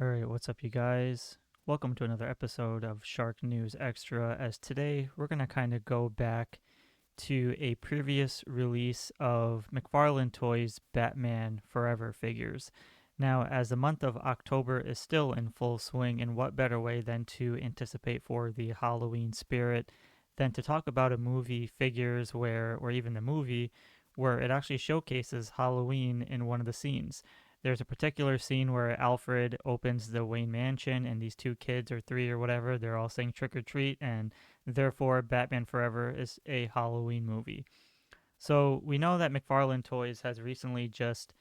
Alright, what's up, you guys? Welcome to another episode of SHARKNEWZ XTRA. As today, we're going to kind of go back to a previous release of McFarlane Toys Batman Forever figures. Now, as the month of October is still in full swing, and what better way than to anticipate for the Halloween spirit than to talk about a movie figures or even the movie, where it actually showcases Halloween in one of the scenes. There's a particular scene where Alfred opens the Wayne Mansion, and these two kids, or three or whatever, they're all saying trick or treat, and therefore Batman Forever is a Halloween movie. So we know that McFarlane Toys has recently just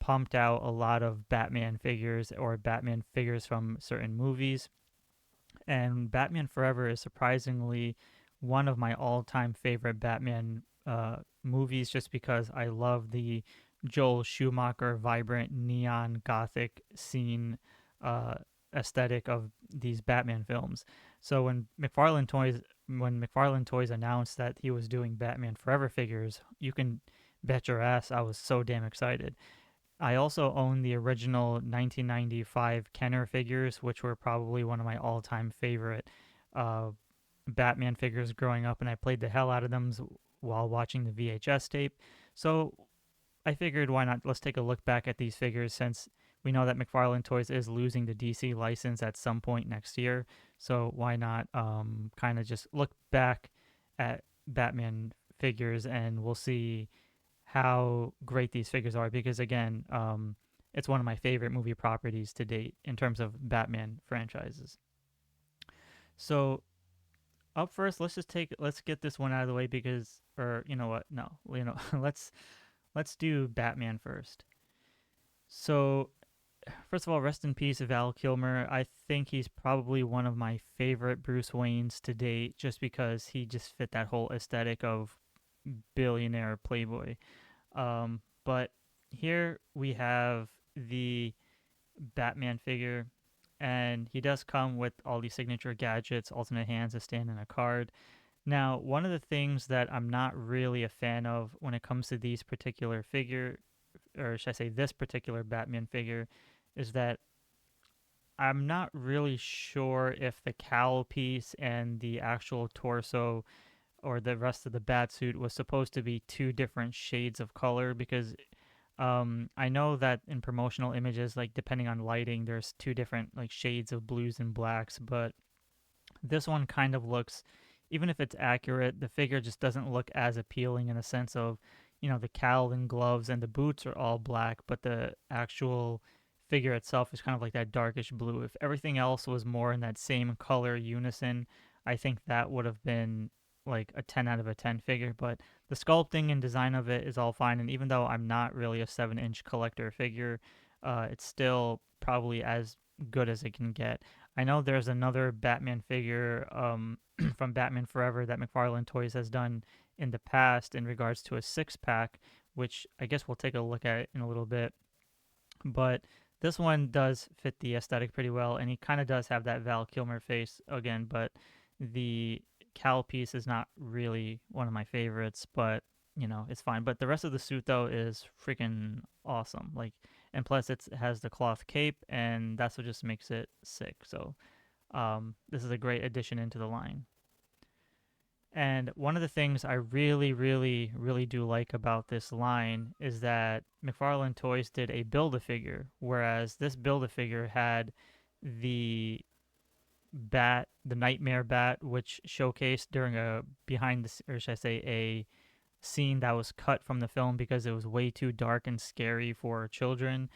pumped out a lot of Batman figures or Batman figures from certain movies. And Batman Forever is surprisingly one of my all time favorite Batman movies just because I love the Joel Schumacher vibrant neon gothic scene uh, aesthetic of these Batman films. So when McFarlane Toys announced that he was doing Batman Forever figures, you can bet your ass I was so damn excited. I also own the original 1995 Kenner figures, which were probably one of my all-time favorite uh, Batman figures growing up, and I played the hell out of them while watching the VHS tape. So I figured, why not? Let's take a look back at these figures since we know that McFarlane Toys is losing the DC license at some point next year. So why not kind of just look back at Batman figures and we'll see how great these figures are because again, it's one of my favorite movie properties to date in terms of Batman franchises. So up first, let's get this one out of the way because, or you know what? No, let's do Batman first. So first of all, rest in peace, Val Kilmer. I think he's probably one of my favorite Bruce Waynes to date, just because he just fit that whole aesthetic of billionaire playboy. But here we have the Batman figure, and he does come with all these signature gadgets, alternate hands, a stand, and a card. Now, one of the things that I'm not really a fan of when it comes to these particular figure, or should I say this particular Batman figure, is that I'm not really sure if the cowl piece and the actual torso or the rest of the bat suit was supposed to be two different shades of color because I know that in promotional images, like depending on lighting, there's two different like shades of blues and blacks, but this one kind of looks, even if it's accurate, the figure just doesn't look as appealing in a sense of, the cowl and gloves and the boots are all black, but the actual figure itself is kind of like that darkish blue. If everything else was more in that same color unison, I think that would have been like a 10 out of a 10 figure, but the sculpting and design of it is all fine. And even though I'm not really a 7-inch collector figure, it's still probably as good as it can get. I know there's another Batman figure from Batman Forever that McFarlane Toys has done in the past in regards to a 6 pack, which I guess we'll take a look at in a little bit. But this one does fit the aesthetic pretty well, and he kind of does have that Val Kilmer face again, but the cowl piece is not really one of my favorites, but it's fine. But the rest of the suit though is freaking awesome. Like, and plus it has the cloth cape, and that's what just makes it sick. So this is a great addition into the line. And one of the things I really, really, really do like about this line is that McFarlane Toys did a Build-A-Figure, whereas this Build-A-Figure had the bat, the Nightmare Bat, which showcased during a behind the, or should I say, a scene that was cut from the film because it was way too dark and scary for children.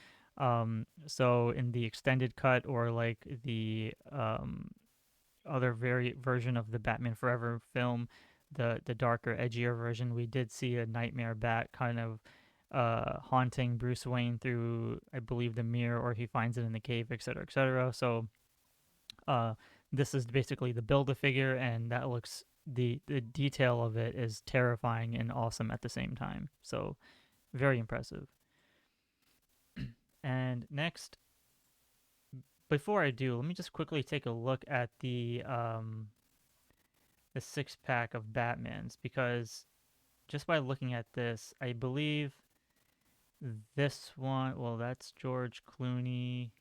So in the extended cut or like the other version of the Batman Forever film, the darker, edgier version, we did see a Nightmare Bat kind of haunting Bruce Wayne through, I believe, the mirror, or he finds it in the cave, etc., etc. So uh, this is basically the build a figure, and that looks the detail of it is terrifying and awesome at the same time. So very impressive. And next, before I do, let me just quickly take a look at the 6 pack of Batmans because just by looking at this, I believe this one, well, that's George Clooney.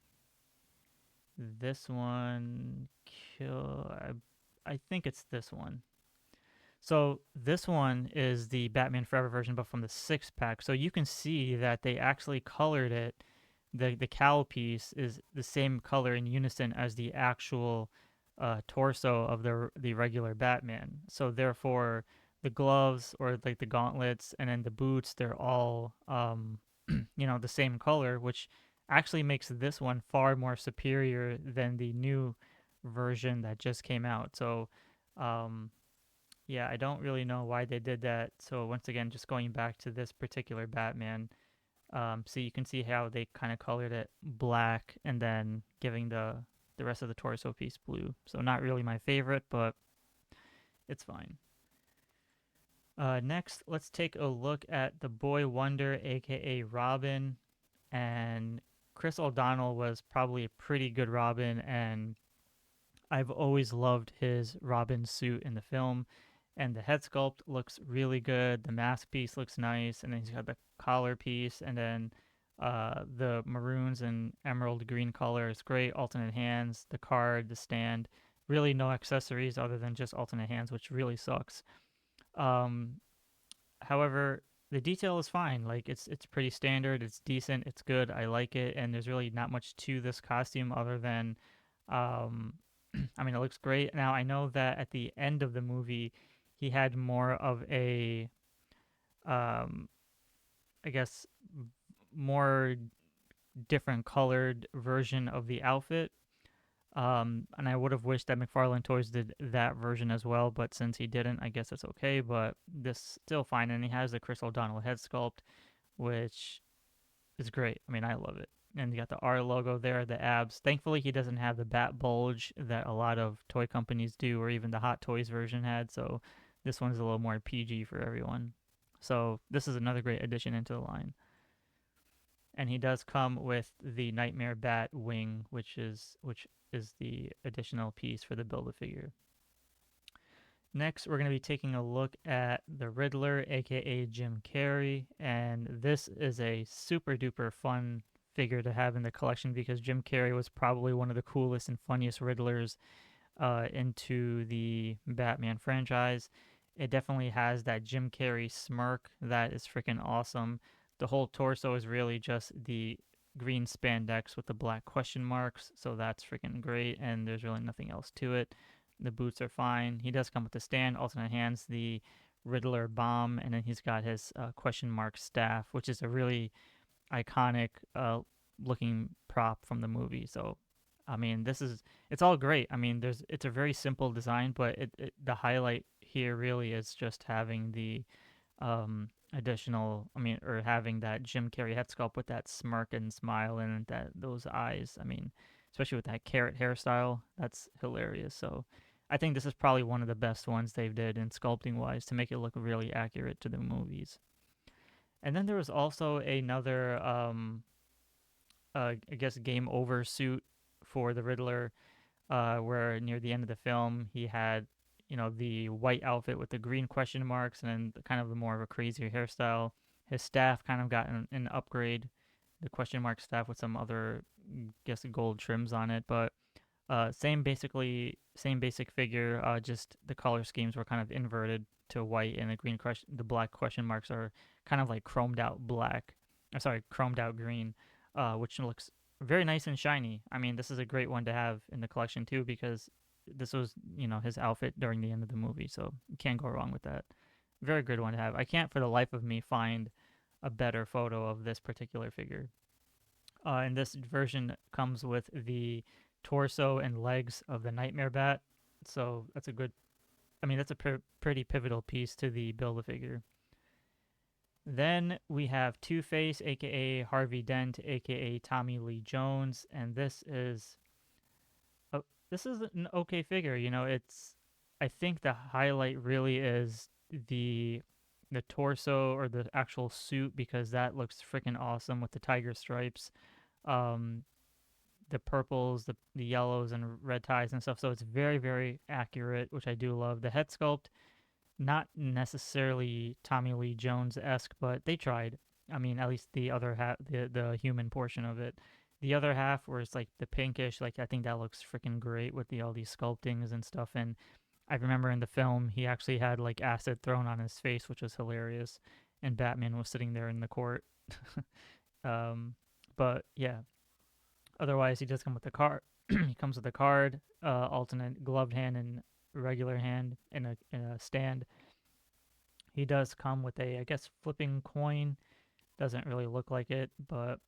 this one kill. I think it's this one. So this one is the Batman Forever version, but from the 6 pack. So you can see that they actually colored it. The cowl piece is the same color in unison as the actual torso of the regular Batman. So therefore, the gloves or like the gauntlets and then the boots, they're all the same color, which actually makes this one far more superior than the new version that just came out. So um, yeah, I don't really know why they did that. So once again, just going back to this particular Batman, so you can see how they kind of colored it black and then giving the rest of the torso piece blue. So not really my favorite, but it's fine. Next, let's take a look at the Boy Wonder, aka Robin, and Chris O'Donnell was probably a pretty good Robin, and I've always loved his Robin suit in the film. And the head sculpt looks really good. The mask piece looks nice, and then he's got the collar piece, and then the maroons and emerald green color is great. Alternate hands, the card, the stand. Really, no accessories other than just alternate hands, which really sucks. Um, However, the detail is fine. Like it's pretty standard. It's decent. It's good. I like it, and there's really not much to this costume other than um, I mean, it looks great. Now, I know that at the end of the movie, he had more of a, um, I guess, more different colored version of the outfit. And I would have wished that McFarlane Toys did that version as well, but since he didn't, I guess it's okay. But this still fine, and he has the Chris O'Donnell head sculpt, which is great. I mean, I love it. And you got the R logo there, the abs. Thankfully, he doesn't have the bat bulge that a lot of toy companies do, or even the Hot Toys version had. So this one's a little more PG for everyone. So this is another great addition into the line. And he does come with the Nightmare Bat wing, which is the additional piece for the Build-A-Figure. Next, we're going to be taking a look at the Riddler, aka Jim Carrey, and this is a super duper fun figure to have in the collection because Jim Carrey was probably one of the coolest and funniest Riddlers into the Batman franchise. It definitely has that Jim Carrey smirk that is freaking awesome. The whole torso is really just the green spandex with the black question marks, so that's freaking great, and there's really nothing else to it. The boots are fine. He does come with the stand, alternate hands, the Riddler bomb, and then he's got his question mark staff, which is a really iconic looking prop from the movie. So, I mean, it's all great. I mean, it's a very simple design, but the highlight here really is just having the additional, I mean, or having that Jim Carrey head sculpt with that smirk and smile and those eyes. I mean, especially with that carrot hairstyle, that's hilarious. So, I think this is probably one of the best ones they've did in sculpting wise to make it look really accurate to the movies. And then there was also another, I guess, game over suit for the Riddler, where near the end of the film he had, the white outfit with the green question marks and then kind of the more of a crazier hairstyle. His staff kind of got an upgrade, the question mark staff with some other, guess, gold trims on it, but same basic figure. Just the color schemes were kind of inverted to white, and the black question marks are kind of like chromed out black. Sorry, chromed out green, which looks very nice and shiny. I mean, this is a great one to have in the collection too because this was his outfit during the end of the movie, so you can't go wrong with that. Very good one to have. I can't for the life of me find a better photo of this particular figure. And this version comes with the torso and legs of the Nightmare Bat. So that's a good, I mean, that's a pretty pivotal piece to the Build-A-Figure. Then we have Two-Face, aka Harvey Dent, aka Tommy Lee Jones, and this is an okay figure. I think the highlight really is the torso or the actual suit because that looks freaking awesome with the tiger stripes. Um, the purples, the yellows, and red ties and stuff. So it's very, very accurate, which I do love. The head sculpt, not necessarily Tommy Lee Jones esque, but they tried. I mean, at least the other the human portion of it. The other half, where it's like the pinkish, like I think that looks freaking great with all these sculptings and stuff. And I remember in the film he actually had like acid thrown on his face, which was hilarious. And Batman was sitting there in the court. um, but yeah, otherwise he does come with the card. He comes with a card, alternate gloved hand and regular hand in a stand. He does come with a, I guess, flipping coin. Doesn't really look like it, but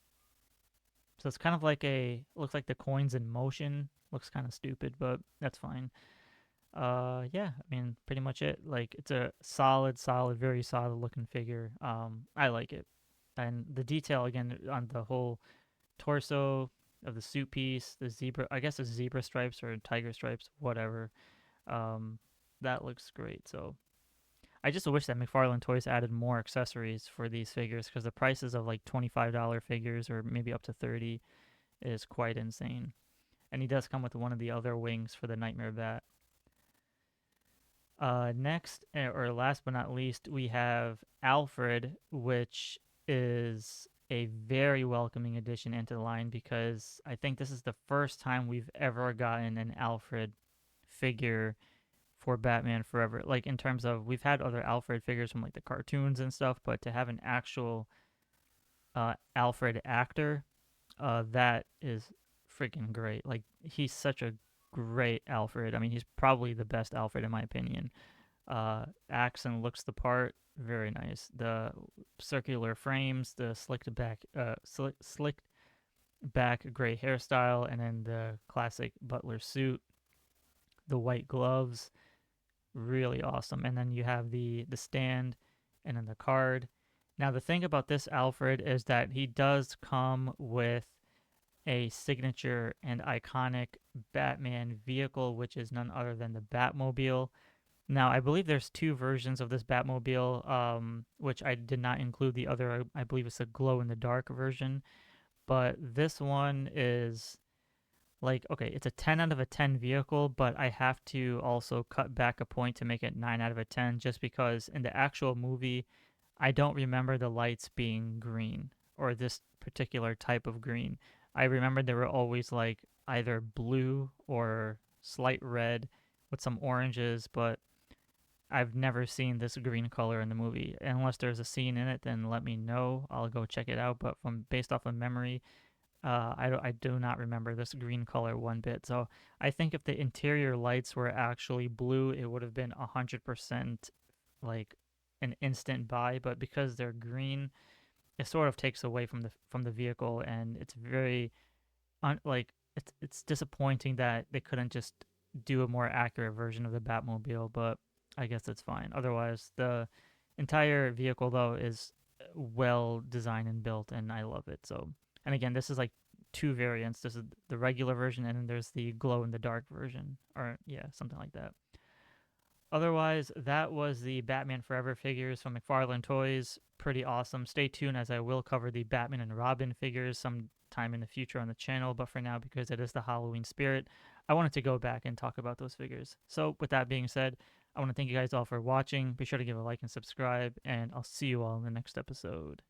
so it's kind of like looks like the coin's in motion. Looks kind of stupid, but that's fine. Yeah, I mean, pretty much it. Like, it's a solid, very solid looking figure. I like it. And the detail, again, on the whole torso of the suit piece, the zebra, I guess it's zebra stripes or tiger stripes, whatever. Um, that looks great. So, I just wish that McFarlane Toys added more accessories for these figures because the prices of like $25 figures or maybe up to 30 is quite insane. And he does come with one of the other wings for the Nightmare Bat. Next, or last but not least, we have Alfred, which is a very welcoming addition into the line because I think this is the first time we've ever gotten an Alfred figure for Batman Forever. Like, in terms of, we've had other Alfred figures from like the cartoons and stuff, but to have an actual Alfred actor, that is freaking great. Like, he's such a great Alfred. I mean, he's probably the best Alfred in my opinion. Acts and looks the part. Very nice. The circular frames, the slicked back gray hairstyle, and then the classic butler suit, the white gloves, really awesome. And then you have the stand, and then the card. Now the thing about this Alfred is that he does come with a signature and iconic Batman vehicle, which is none other than the Batmobile. Now, I believe there's two versions of this Batmobile, which I did not include the other. I believe it's a glow in the dark version. But this one is like, okay, it's a 10 out of a 10 vehicle, but I have to also cut back a point to make it 9 out of a 10 just because in the actual movie, I don't remember the lights being green or this particular type of green. I remember they were always like either blue or slight red with some oranges, but I've never seen this green color in the movie. Unless there's a scene in it, then let me know. I'll go check it out. But from based off of memory, I do not remember this green color one bit. So I think if the interior lights were actually blue, it would have been 100% like an instant buy. But because they're green, it sort of takes away from the vehicle, and it's very like it's disappointing that they couldn't just do a more accurate version of the Batmobile. But I guess that's fine. Otherwise, the entire vehicle though is well designed and built, and I love it. So, and again, this is like two variants. This is the regular version, and then there's the glow in the dark version, or yeah, something like that. Otherwise, that was the Batman Forever figures from McFarlane Toys. Pretty awesome. Stay tuned as I will cover the Batman and Robin figures sometime in the future on the channel. But for now, because it is the Halloween spirit, I wanted to go back and talk about those figures. So with that being said, I want to thank you guys all for watching. Be sure to give a like and subscribe, and I'll see you all in the next episode.